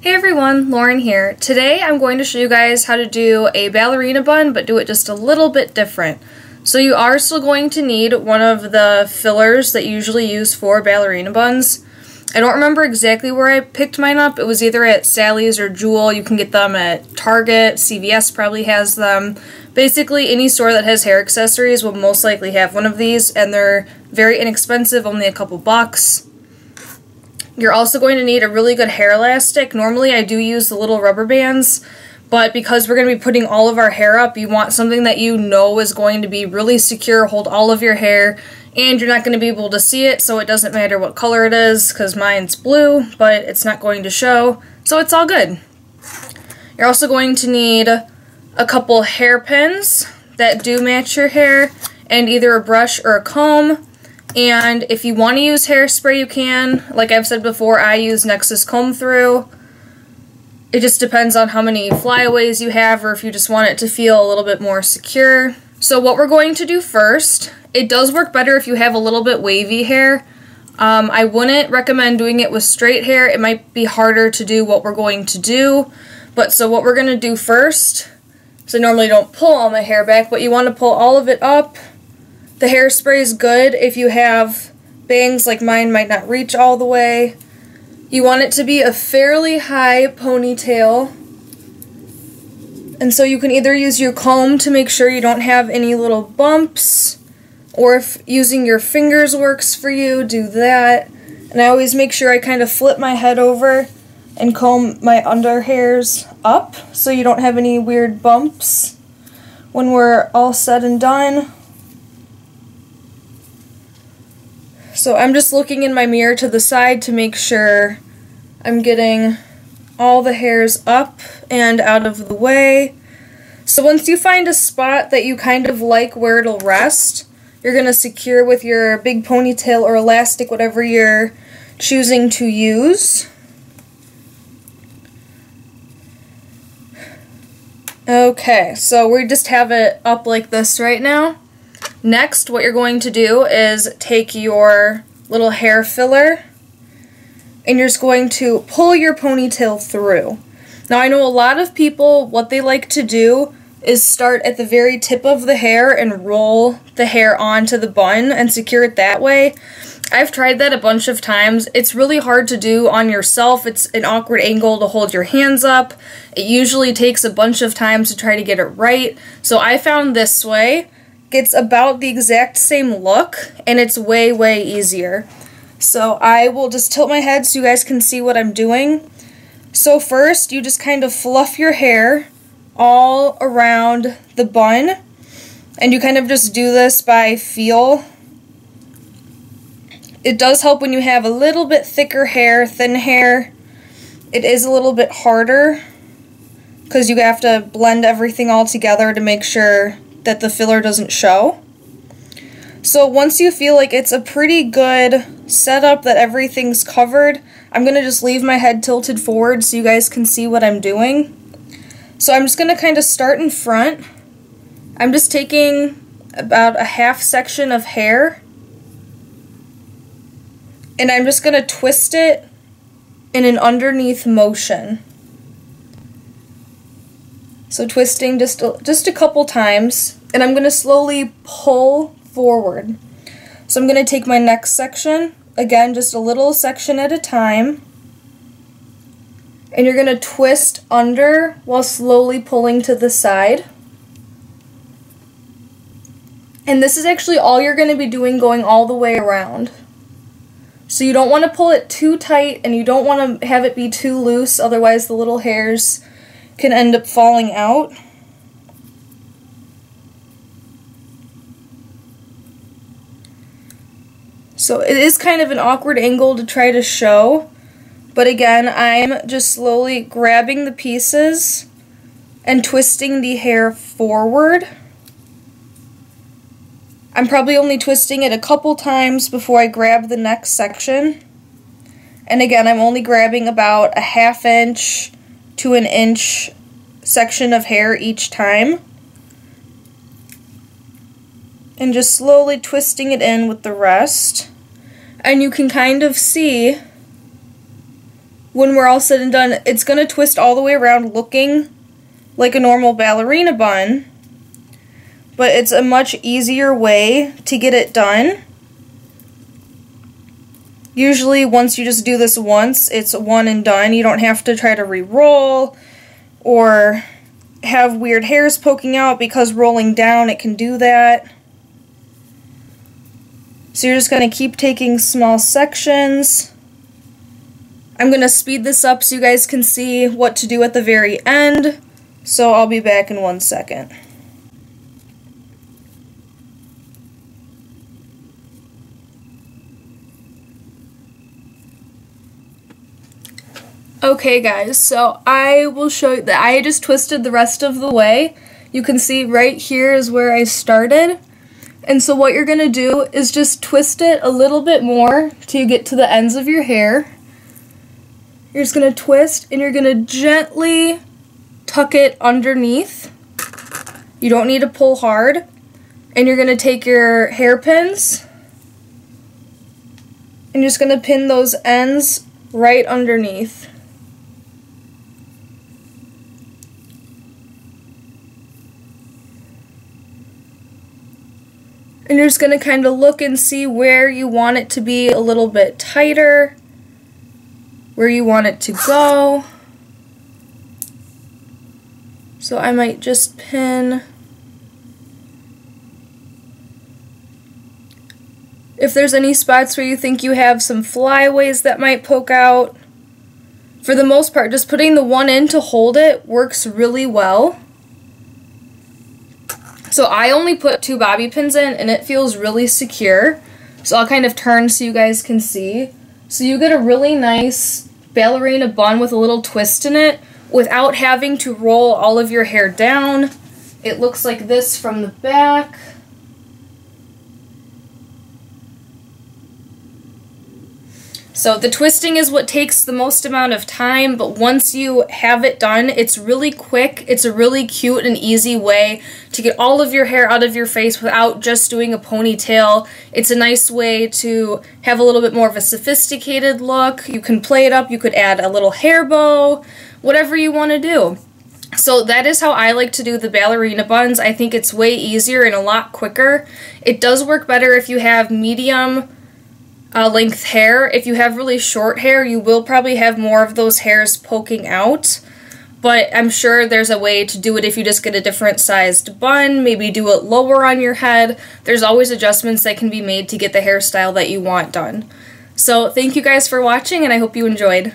Hey everyone, Lauren here. Today I'm going to show you guys how to do a ballerina bun, but do it just a little bit different. So you are still going to need one of the fillers that you usually use for ballerina buns. I don't remember exactly where I picked mine up. It was either at Sally's or Jewel. You can get them at Target, CVS probably has them. Basically any store that has hair accessories will most likely have one of these, and they're very inexpensive, only a couple bucks. You're also going to need a really good hair elastic. Normally I do use the little rubber bands, but because we're going to be putting all of our hair up, you want something that you know is going to be really secure, hold all of your hair, and you're not going to be able to see it, so it doesn't matter what color it is, because mine's blue, but it's not going to show, so it's all good. You're also going to need a couple hairpins that do match your hair, and either a brush or a comb. And if you want to use hairspray, you can. Like I've said before, I use Nexus Comb Through. It just depends on how many flyaways you have, or if you just want it to feel a little bit more secure. So what we're going to do first, it does work better if you have a little bit wavy hair. I wouldn't recommend doing it with straight hair. It might be harder to do what we're going to do. But so what we're going to do first, so I normally don't pull all my hair back, but you want to pull all of it up. The hairspray is good if you have bangs like mine might not reach all the way. You want it to be a fairly high ponytail. And so you can either use your comb to make sure you don't have any little bumps, or if using your fingers works for you, do that. And I always make sure I kind of flip my head over and comb my under hairs up so you don't have any weird bumps when we're all said and done. So I'm just looking in my mirror to the side to make sure I'm getting all the hairs up and out of the way. So once you find a spot that you kind of like where it'll rest, you're going to secure with your big ponytail or elastic, whatever you're choosing to use. Okay, so we just have it up like this right now. Next, what you're going to do is take your little hair filler and you're just going to pull your ponytail through. Now I know a lot of people, what they like to do is start at the very tip of the hair and roll the hair onto the bun and secure it that way. I've tried that a bunch of times. It's really hard to do on yourself. It's an awkward angle to hold your hands up. It usually takes a bunch of times to try to get it right. So I found this way. It's about the exact same look, and it's way, way easier. So I will just tilt my head so you guys can see what I'm doing. So first, you just kind of fluff your hair all around the bun, and you kind of just do this by feel. It does help when you have a little bit thicker hair, thin hair. It is a little bit harder because you have to blend everything all together to make sure that the filler doesn't show. So once you feel like it's a pretty good setup, that everything's covered, I'm going to just leave my head tilted forward so you guys can see what I'm doing. So I'm just going to kind of start in front. I'm just taking about a half section of hair, and I'm just going to twist it in an underneath motion. So twisting just a couple times, and I'm going to slowly pull forward. So I'm going to take my next section, again just a little section at a time, and you're going to twist under while slowly pulling to the side. And this is actually all you're going to be doing, going all the way around. So you don't want to pull it too tight, and you don't want to have it be too loose, otherwise the little hairs can end up falling out. So it is kind of an awkward angle to try to show, but again, I'm just slowly grabbing the pieces and twisting the hair forward. I'm probably only twisting it a couple times before I grab the next section. And again, I'm only grabbing about a ½ inch to an inch section of hair each time, and just slowly twisting it in with the rest. And you can kind of see when we're all said and done, it's going to twist all the way around looking like a normal ballerina bun, but it's a much easier way to get it done. Usually once you just do this once, it's one and done. You don't have to try to re-roll or have weird hairs poking out, because rolling down it can do that. So you're just going to keep taking small sections. I'm going to speed this up so you guys can see what to do at the very end. So I'll be back in 1 second. Okay guys, so I will show you that I just twisted the rest of the way. You can see right here is where I started. And so what you're going to do is just twist it a little bit more till you get to the ends of your hair. You're just going to twist and you're going to gently tuck it underneath. You don't need to pull hard. And you're going to take your hairpins and you're just going to pin those ends right underneath. And you're just going to kind of look and see where you want it to be a little bit tighter, where you want it to go. So I might just pin. If there's any spots where you think you have some flyaways that might poke out, for the most part, just putting the one in to hold it works really well. So I only put 2 bobby pins in and it feels really secure. So I'll kind of turn so you guys can see. So you get a really nice ballerina bun with a little twist in it without having to roll all of your hair down. It looks like this from the back. So the twisting is what takes the most amount of time, but once you have it done, it's really quick. It's a really cute and easy way to get all of your hair out of your face without just doing a ponytail. It's a nice way to have a little bit more of a sophisticated look. You can play it up, you could add a little hair bow, whatever you want to do. So that is how I like to do the ballerina buns. I think it's way easier and a lot quicker. It does work better if you have medium length hair. If you have really short hair, you will probably have more of those hairs poking out, but I'm sure there's a way to do it if you just get a different sized bun, maybe do it lower on your head. There's always adjustments that can be made to get the hairstyle that you want done. So thank you guys for watching, and I hope you enjoyed.